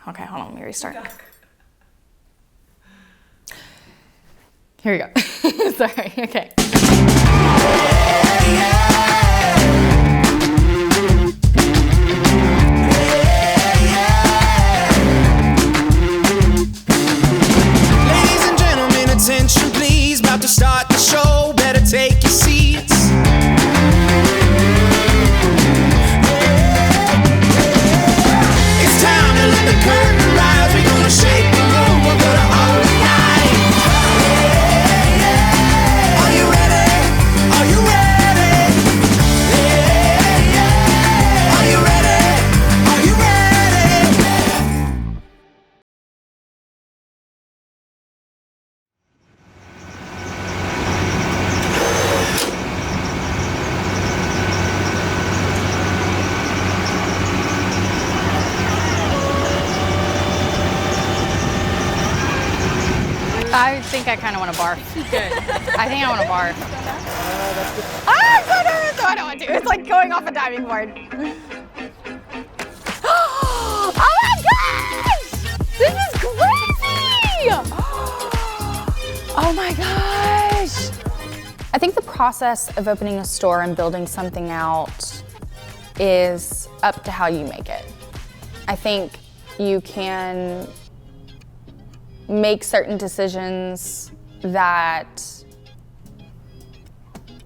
Okay, hold on, let me restart. Here we go. Sorry, okay. Ladies and gentlemen, attention please. About to start the show, better take your seats. It's time to let the curtain rise. We're gonna shake the room, we're gonna hold the night. Are you ready? Are you ready? Are you ready? Are you ready? I think I kind of want to barf. Good. I think I want to barf. I'm so nervous, so I don't want to. It's like going off a diving board. Oh my gosh! This is crazy! Oh my gosh! I think the process of opening a store and building something out is up to how you make it. I think you can make certain decisions that,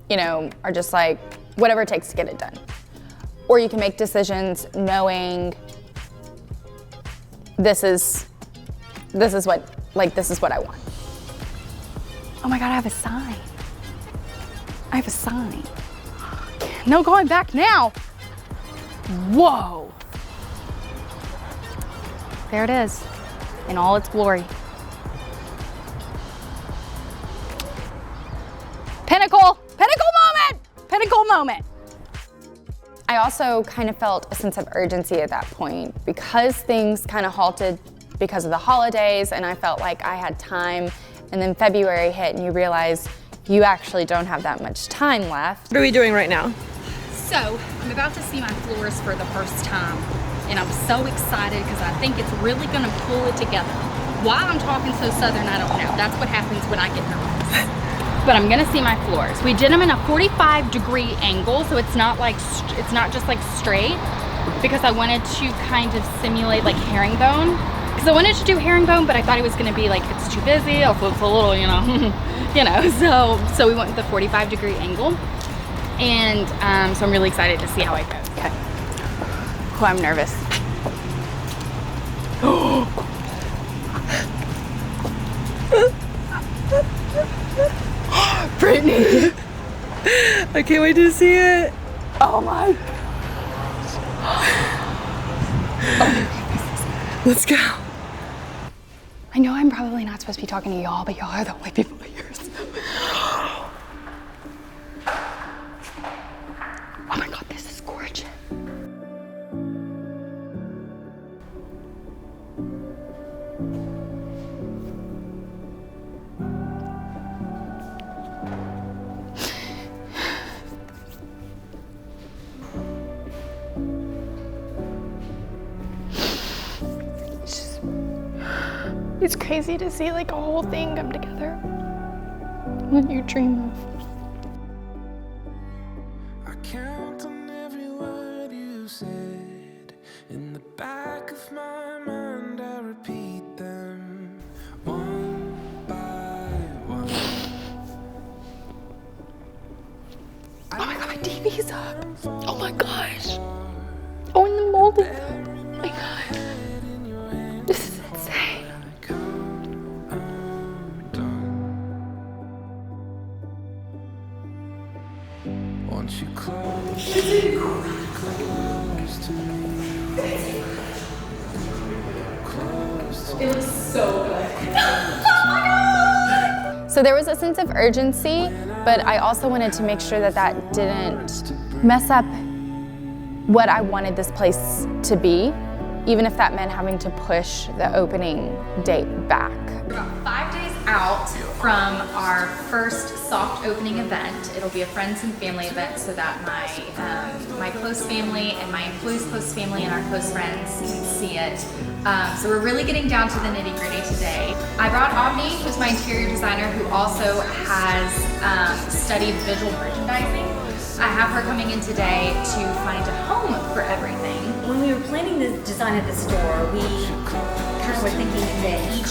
you know, are just like whatever it takes to get it done. Or you can make decisions knowing this is what I want. Oh my God, I have a sign. I have a sign. No going back now. Whoa. There it is, in all its glory. Pinnacle moment. I also kind of felt a sense of urgency at that point because things kind of halted because of the holidays and I felt like I had time, and then February hit and you realize you actually don't have that much time left. What are we doing right now? So, I'm about to see my floors for the first time, and I'm so excited because I think it's really gonna pull it together. Why I'm talking so southern, I don't know. That's what happens when I get nervous. But I'm gonna see my floors. We did them in a 45-degree angle, so it's not just like straight, because I wanted to kind of simulate like herringbone. Because I wanted to do herringbone, but I thought it was gonna be like, it's too busy, or it's a little, you know, so we went with the 45-degree angle. And so I'm really excited to see how it goes. Okay. Oh, I'm nervous. Brittany! I can't wait to see it. Oh my gosh. Let's go. I know I'm probably not supposed to be talking to y'all, but y'all are the only people here. Oh my God, this is gorgeous. It's crazy to see like a whole thing come together. What you dream of. I count on every word you said. In the back of my mind, I repeat them one by one. Oh my God, my TV's up. Oh my gosh. Oh, and the mold is up. Oh my God. This is insane. Once you close to me. It looks so good. So there was a sense of urgency, but I also wanted to make sure that that didn't mess up what I wanted this place to be, even if that meant having to push the opening date back. We're about 5 days out from our first soft opening event. It'll be a friends and family event so that my close family and my employees' close family and our close friends can see it. So we're really getting down to the nitty-gritty today. I brought Avni, who's my interior designer, who also has studied visual merchandising. I have her coming in today to find a home for everything. When we were planning the design of the store, we kind of were thinking that each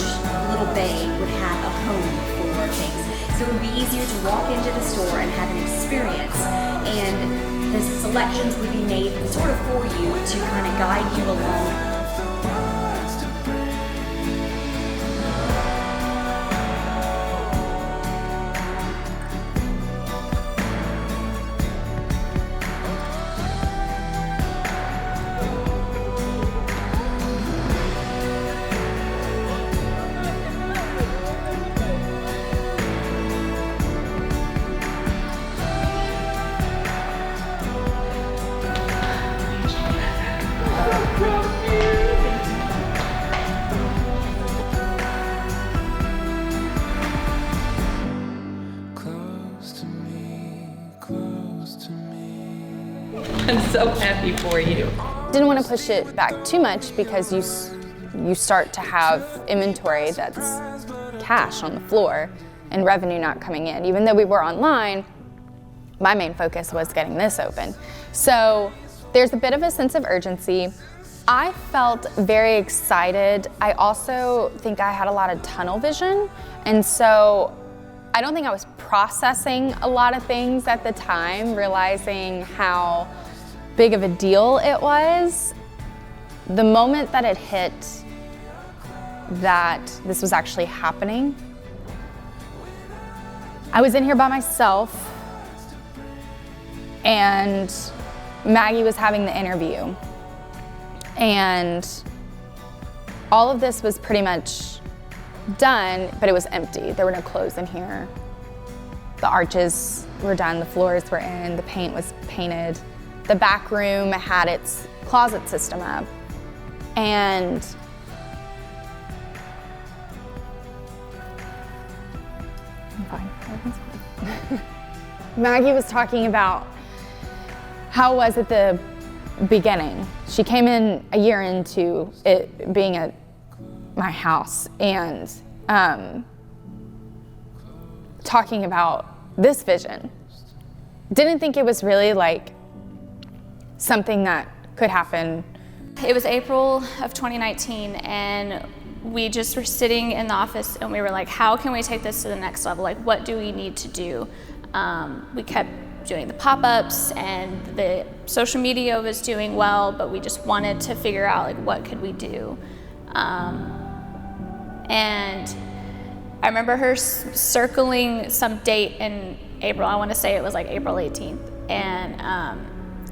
little bay would have a home for things. So it would be easier to walk into the store and have an experience. And the selections would be made sort of for you to kind of guide you along. I'm so happy for you. Didn't want to push it back too much because you start to have inventory that's cash on the floor and revenue not coming in. Even though we were online, my main focus was getting this open. So there's a bit of a sense of urgency. I felt very excited. I also think I had a lot of tunnel vision, and so I don't think I was processing a lot of things at the time, realizing how big of a deal it was. The moment that it hit that this was actually happening, I was in here by myself and Maggie was having the interview. And all of this was pretty much done, but it was empty. There were no clothes in here. The arches were done, the floors were in, the paint was painted. The back room had its closet system up. And I'm fine, everything's fine. Maggie was talking about how it was at the beginning. She came in a year into it being at my house and talking about this vision. Didn't think it was really like something that could happen. It was April of 2019 and we just were sitting in the office and we were like, how can we take this to the next level? Like, what do we need to do? We kept doing the pop-ups and the social media was doing well, but we just wanted to figure out like what could we do. And I remember her circling some date in April. I want to say it was like April 18th. And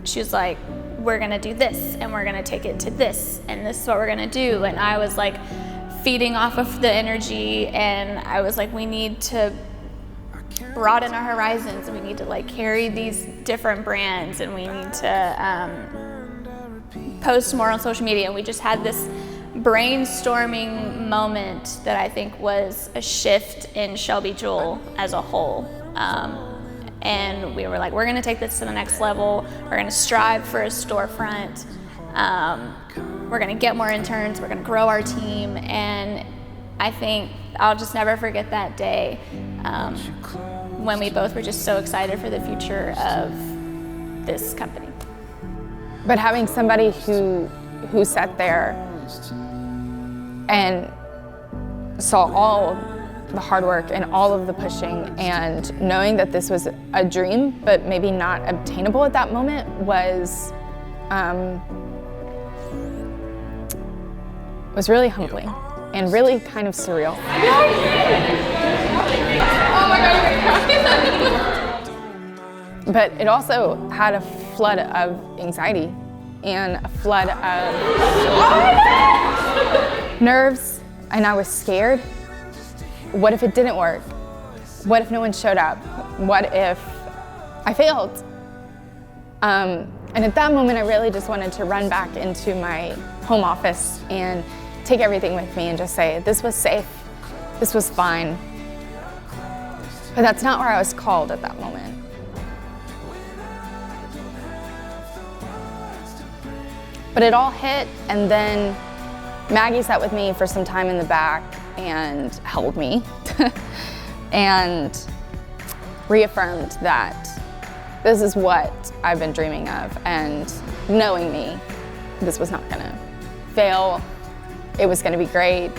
she was like, we're gonna do this and we're gonna take it to this and this is what we're gonna do. And I was like feeding off of the energy and I was like, we need to broaden our horizons and we need to like carry these different brands and we need to post more on social media. And we just had this brainstorming moment that I think was a shift in Shelby Jewel as a whole. And we were like, we're gonna take this to the next level. We're gonna strive for a storefront. We're gonna get more interns. We're gonna grow our team. And I think I'll just never forget that day when we both were just so excited for the future of this company. But having somebody who sat there and saw all the hard work and all of the pushing and knowing that this was a dream but maybe not obtainable at that moment was really humbling and really kind of surreal. But it also had a flood of anxiety and a flood of nerves, and I was scared. What if it didn't work? What if no one showed up? What if I failed? And at that moment, I really just wanted to run back into my home office and take everything with me and just say, this was safe, this was fine, But that's not where I was called at that moment. But it all hit, and then Maggie sat with me for some time in the back and held me and reaffirmed that this is what I've been dreaming of, and knowing me, this was not gonna fail. It was gonna be great,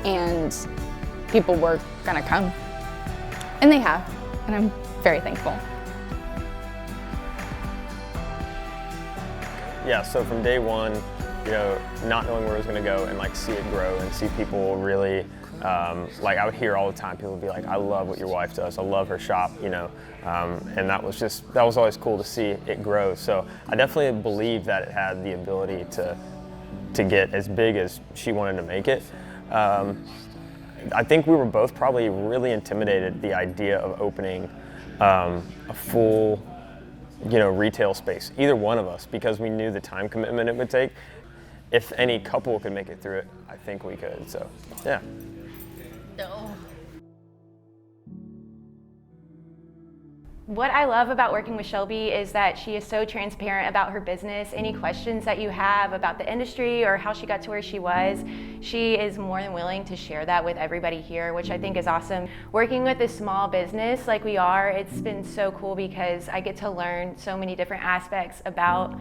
and people were gonna come. And they have, and I'm very thankful. Yeah, so from day one, you know, not knowing where it was gonna go and like see it grow and see people really, like I would hear all the time, people would be like, I love what your wife does, I love her shop, you know, and that was always cool to see it grow. So I definitely believe that it had the ability to get as big as she wanted to make it. I think we were both probably really intimidated at the idea of opening a full, you know, retail space, either one of us, because we knew the time commitment it would take. If any couple could make it through it, I think we could, so, yeah. What I love about working with Shelby is that she is so transparent about her business. Any questions that you have about the industry or how she got to where she was, she is more than willing to share that with everybody here, which I think is awesome. Working with a small business like we are, it's been so cool because I get to learn so many different aspects about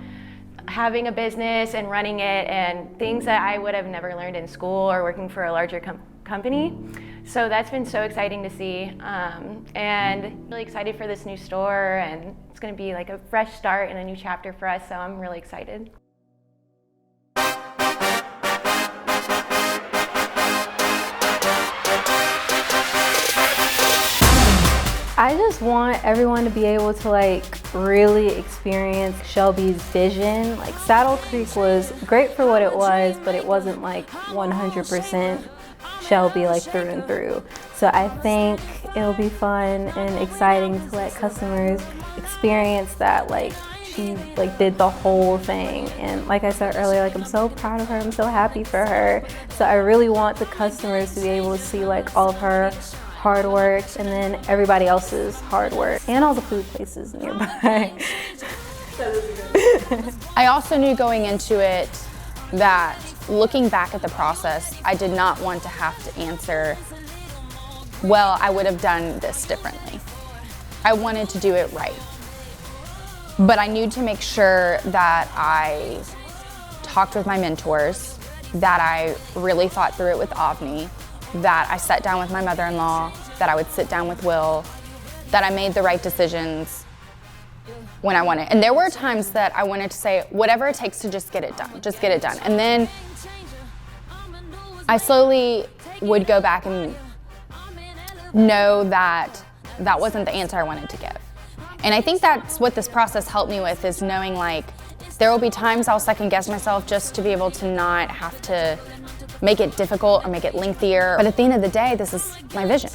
having a business and running it, and things that I would have never learned in school or working for a larger company. So that's been so exciting to see, and really excited for this new store, and it's going to be like a fresh start and a new chapter for us, so I'm really excited. I just want everyone to be able to like really experience Shelby's vision. Like Saddle Creek was great for what it was, but it wasn't like 100% Shelby like through and through. So I think it'll be fun and exciting to let customers experience that, like she like did the whole thing. And like I said earlier, like I'm so proud of her, I'm so happy for her. So I really want the customers to be able to see like all of her hard work and then everybody else's hard work and all the food places nearby. I also knew going into it that looking back at the process, I did not want to have to answer, well, I would have done this differently. I wanted to do it right. But I knew to make sure that I talked with my mentors, that I really thought through it with Avni, that I sat down with my mother-in-law, that I would sit down with Will, that I made the right decisions when I wanted. And there were times that I wanted to say, whatever it takes to just get it done, just get it done. And then I slowly would go back and know that that wasn't the answer I wanted to give. And I think that's what this process helped me with, is knowing like, there will be times I'll second guess myself just to be able to not have to make it difficult or make it lengthier. But at the end of the day, this is my vision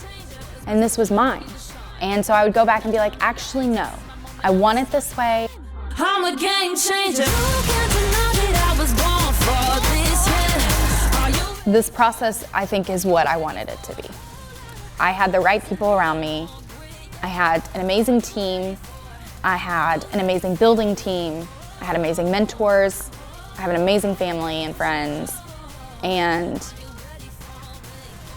and this was mine. And so I would go back and be like, actually, no, I want it this way. I'm a game changer. You can't deny that I was born for this. This process, I think, is what I wanted it to be. I had the right people around me. I had an amazing team. I had an amazing building team. I had amazing mentors. I have an amazing family and friends. And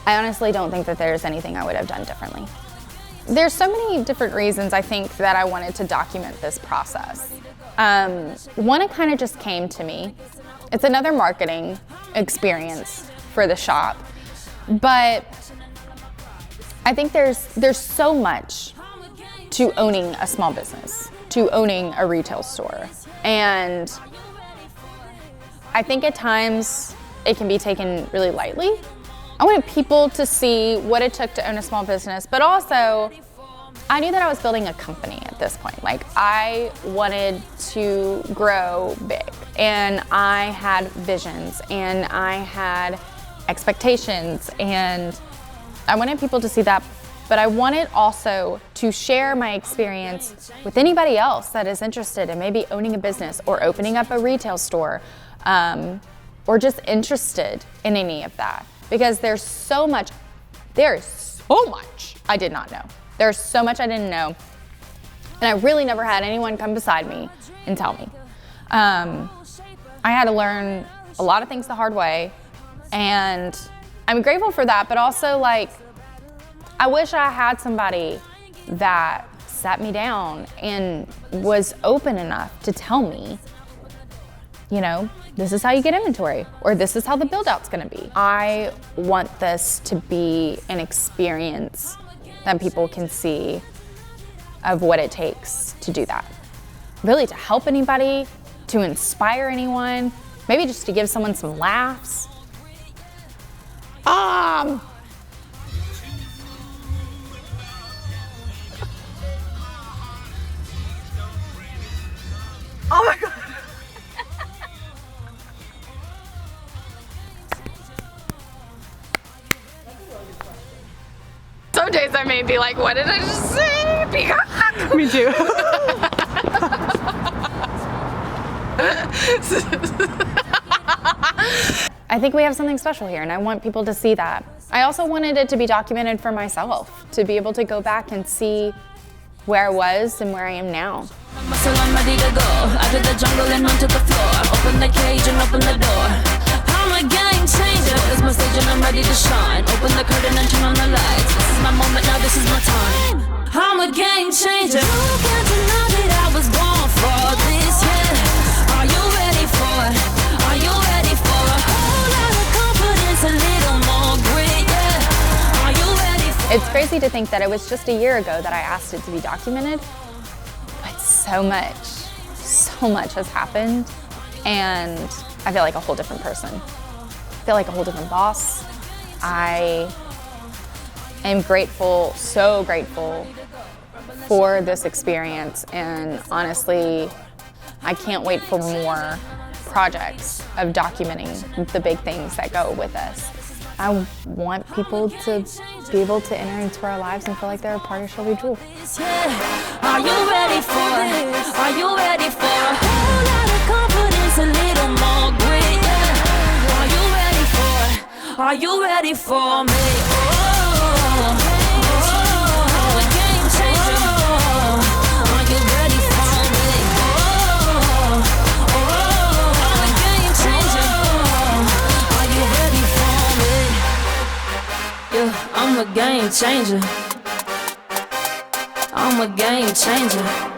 I honestly don't think that there's anything I would have done differently. There's so many different reasons I think that I wanted to document this process. One, it kind of just came to me. It's another marketing experience for the shop. But I think there's so much to owning a small business, to owning a retail store. And I think at times it can be taken really lightly. I wanted people to see what it took to own a small business, but also I knew that I was building a company at this point. Like, I wanted to grow big, and I had visions, and I had expectations, and I wanted people to see that, but I wanted also to share my experience with anybody else that is interested in maybe owning a business or opening up a retail store, or just interested in any of that. Because there's so much I did not know. There's so much I didn't know. And I really never had anyone come beside me and tell me. I had to learn a lot of things the hard way, and I'm grateful for that, but also like, I wish I had somebody that sat me down and was open enough to tell me, you know, this is how you get inventory, or this is how the build out's gonna be. I want this to be an experience that people can see of what it takes to do that. Really to help anybody, to inspire anyone, maybe just to give someone some laughs. Oh my God. Some days I may be like, what did I just say? Peacock. Me too. I think we have something special here, and I want people to see that. I also wanted it to be documented for myself, to be able to go back and see where I was and where I am now. So I'm ready to go out of the jungle and onto the floor. Open the cage and open the door. I'm a game changer. It's my stage and I'm ready to shine. Open the curtain and turn on the lights. This is my moment now, this is my time. I'm a game changer. You can't deny that I was born for this, yeah. Are you ready for it? Are you ready for a whole lot of confidence, a little more grit, yeah? Are you ready for It's crazy to think that it was just a year ago that I asked it to be documented, but so much has happened, and I feel like a whole different person. I feel like a whole different boss. I am grateful, so grateful for this experience, and honestly, I can't wait for more projects of documenting the big things that go with this. I want people to be able to enter into our lives and feel like they're a part of Shelby Jewel. Are you ready for it? Are you ready for a whole lot of confidence, a little more grit, yeah? Are you ready for it? Are you ready for me? Oh, I'm a game changer. Are you ready for me? I'm a game changer. Are you ready for me? Yeah, I'm a game changer. I'm a game changer.